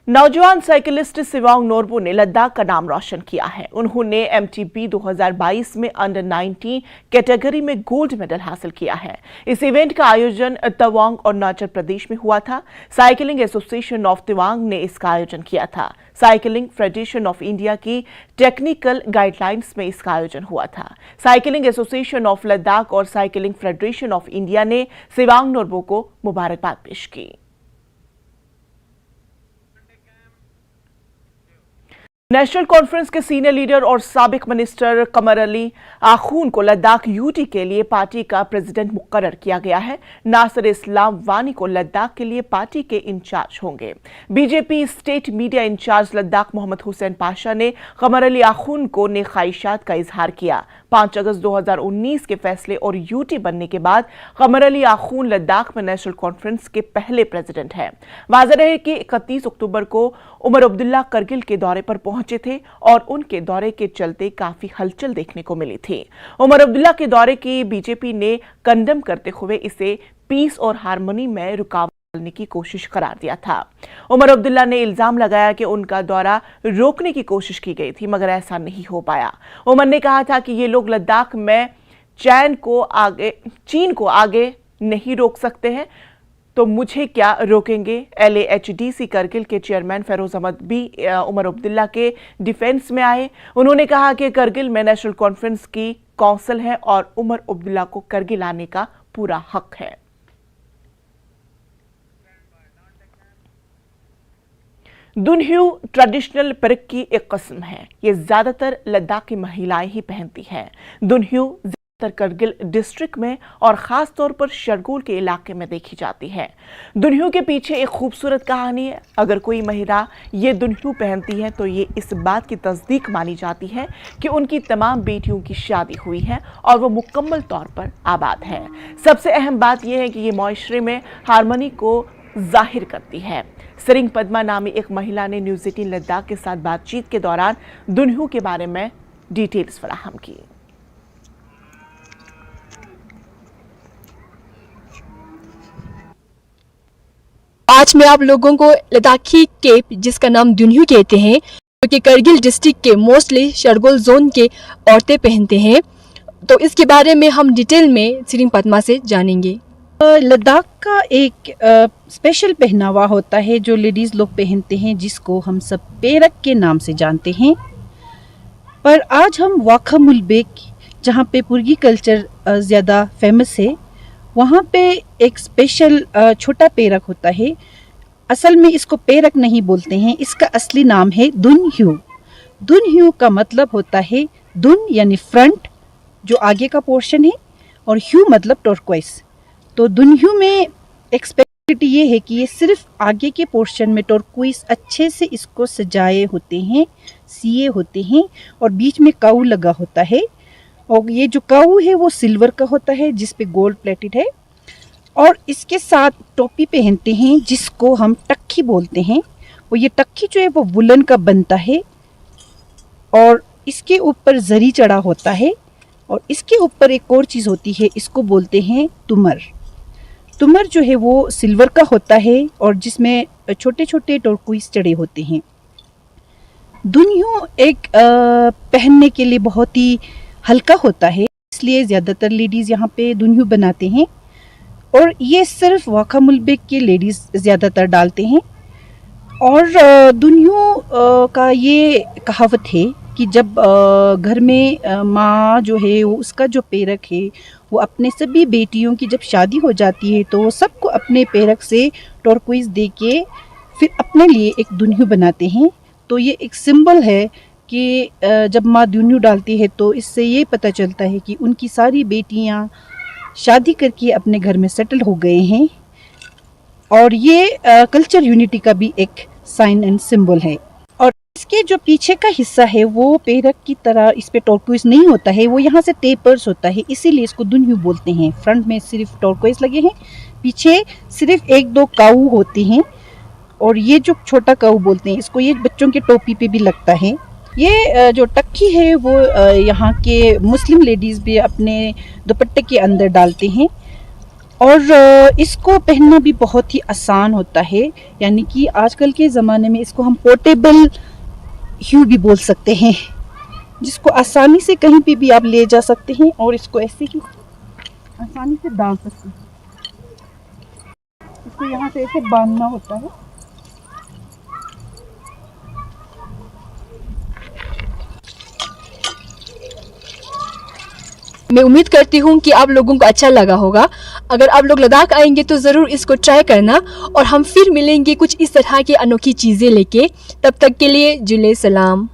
नौजवान साइकिलिस्ट सिवांग नोरबू ने लद्दाख का नाम रोशन किया है। उन्होंने एमटीबी 2022 में अंडर 19 कैटेगरी में गोल्ड मेडल हासिल किया है। इस इवेंट का आयोजन तवांग और अरुणाचल प्रदेश में हुआ था। साइकिलिंग एसोसिएशन ऑफ तवांग ने इसका आयोजन किया था। साइकिलिंग फेडरेशन ऑफ इंडिया की टेक्निकल गाइडलाइंस में इसका आयोजन हुआ था। साइकिलिंग एसोसिएशन ऑफ लद्दाख और साइकिलिंग फेडरेशन ऑफ इंडिया ने सिवांग नोरबू को मुबारकबाद पेश की। नेशनल कॉन्फ्रेंस के सीनियर लीडर और साबिक मिनिस्टर कमर अली आखून को लद्दाख यूटी के लिए पार्टी का प्रेसिडेंट मुकर्रर किया गया है। नासिर इस्लाम वानी को लद्दाख के लिए पार्टी के इंचार्ज होंगे। BJP state media incharge Ladakh Mohammad Hussain Pasha ने कमर अली आखून को नेक ख्वाहिशात का इजहार किया। 5 अगस्त 2019 के फैसले और यूटी बनने के बाद कमर अली आखून लद्दाख में नेशनल कॉन्फ्रेंस के पहले प्रेसिडेंट हैं। वाज़ेह रहे कि 31 अक्टूबर को उमर अब्दुल्ला करगिल के दौरे पर पहुंचे थे और उनके दौरे के चलते काफी हलचल देखने को मिली थी। उमर अब्दुल्ला के दौरे की बीजेपी ने कंडम करते हुए इसे पीस और हार्मनी में रुकावट डालने की कोशिश करार दिया था। उमर अब्दुल्ला ने इल्जाम लगाया कि उनका दौरा रोकने की कोशिश की गई थी, मगर ऐसा नहीं हो पाया। उमर ने कहा था कि ये लोग लद्दाख में चीन को आगे नहीं रोक सकते हैं, तो मुझे क्या रोकेंगे। LAHDC करगिल के चेयरमैन फेरोज अहमद भी उमर अब्दुल्ला के डिफेंस में आए। उन्होंने कहा कि करगिल में नेशनल कॉन्फ्रेंस की काउंसिल है और उमर अब्दुल्ला को करगिल आने का पूरा हक है। दुनह्यू ट्रेडिशनल पेरक की एक किस्म है। ये ज्यादातर लद्दाख की महिलाएं ही पहनती हैं। दुनह्यू ज्यादातर करगिल डिस्ट्रिक्ट में और खास तौर पर शरगोल के इलाके में देखी जाती है। दुनह्यू के पीछे एक खूबसूरत कहानी है। अगर कोई महिला ये दुनह्यू पहनती है तो ये इस बात की तस्दीक मानी जाती है कि उनकी तमाम बेटियों की शादी हुई है और वो मुकम्मल तौर पर आबाद है। सबसे अहम बात यह है कि ये माशरे में हारमोनी को जाहिर करती है। सरिंग पद्मा नामी एक महिला ने न्यूज़ 18 लद्दाख के साथ बातचीत के दौरान दुनह्यू के बारे में डिटेल्स फराहम की। आज मैं आप लोगों को लद्दाखी केप, जिसका नाम दुनह्यू कहते हैं, जो कि करगिल डिस्ट्रिक्ट के मोस्टली शरगोल जोन के औरतें पहनते हैं, तो इसके बारे में हम डिटेल में सरिंग पद्मा से जानेंगे। लद्दाख का एक स्पेशल पहनावा होता है जो लेडीज़ लोग पहनते हैं, जिसको हम सब पेरक के नाम से जानते हैं। पर आज हम वाखा मुलबेक, जहाँ पे पुर्गी कल्चर ज़्यादा फेमस है, वहाँ पे एक स्पेशल छोटा पेरक होता है। असल में इसको पेरक नहीं बोलते हैं, इसका असली नाम है दुनह्यू। दुनह्यू का मतलब होता है दुन यानी फ्रंट, जो आगे का पोर्शन है, और ह्यू मतलब टर्क्वाइस। तो दुनह्यू में एक स्पेशलिटी ये है कि ये सिर्फ आगे के पोर्शन में टर्क्वाइस अच्छे से इसको सजाए होते हैं, सिए होते हैं, और बीच में काऊ लगा होता है। और ये जो काऊ है वो सिल्वर का होता है, जिस पे गोल्ड प्लेटेड है। और इसके साथ टोपी पहनते हैं, जिसको हम टक्की बोलते हैं। और ये टक्की जो है वो वुलन का बनता है, और इसके ऊपर जरी चढ़ा होता है। और इसके ऊपर एक और चीज़ होती है, इसको बोलते हैं तुमर। तुमर जो है वो सिल्वर का होता है, और जिसमें छोटे छोटे टर्क्वाइस चढ़े होते हैं। दुनह्यू एक पहनने के लिए बहुत ही हल्का होता है, इसलिए ज़्यादातर लेडीज़ यहाँ पे दुनह्यू बनाते हैं। और ये सिर्फ वाखा मुलबेक के लेडीज़ ज़्यादातर डालते हैं। और दुनह्यू का ये कहावत है कि जब घर में माँ जो है वो उसका जो पेरक है वो अपने सभी बेटियों की जब शादी हो जाती है तो सबको अपने पेरक से टर्क्वाइस दे के फिर अपने लिए एक दुनह्यू बनाते हैं। तो ये एक सिंबल है कि जब माँ दुनह्यू डालती है तो इससे ये पता चलता है कि उनकी सारी बेटियाँ शादी करके अपने घर में सेटल हो गए हैं। और ये कल्चर यूनिटी का भी एक साइन एंड सिंबल है। और इसके जो पीछे का हिस्सा है वो पेरक की तरह इस पे टर्क्वाइस नहीं होता है, वो यहाँ से टेपर्स होता है, इसीलिए इसको दुनह्यू बोलते हैं। फ्रंट में सिर्फ टर्क्वाइस लगे हैं, पीछे सिर्फ 1-2 काऊ होते हैं। और ये जो छोटा काऊ बोलते हैं इसको, ये बच्चों के टोपी पे भी लगता है। ये जो टक्की है वो यहाँ के मुस्लिम लेडीज़ भी अपने दुपट्टे के अंदर डालते हैं। और इसको पहनना भी बहुत ही आसान होता है, यानी कि आजकल के ज़माने में इसको हम पोर्टेबल ह्यू भी बोल सकते हैं, जिसको आसानी से कहीं पे भी आप ले जा सकते हैं और इसको ऐसे ही आसानी से डाल सकते हैं। इसको यहाँ से ऐसे बांधना होता है। मैं उम्मीद करती हूँ कि आप लोगों को अच्छा लगा होगा। अगर आप लोग लद्दाख आएंगे तो ज़रूर इसको ट्राई करना और हम फिर मिलेंगे कुछ इस तरह की अनोखी चीज़ें लेके। तब तक के लिए जुले सलाम।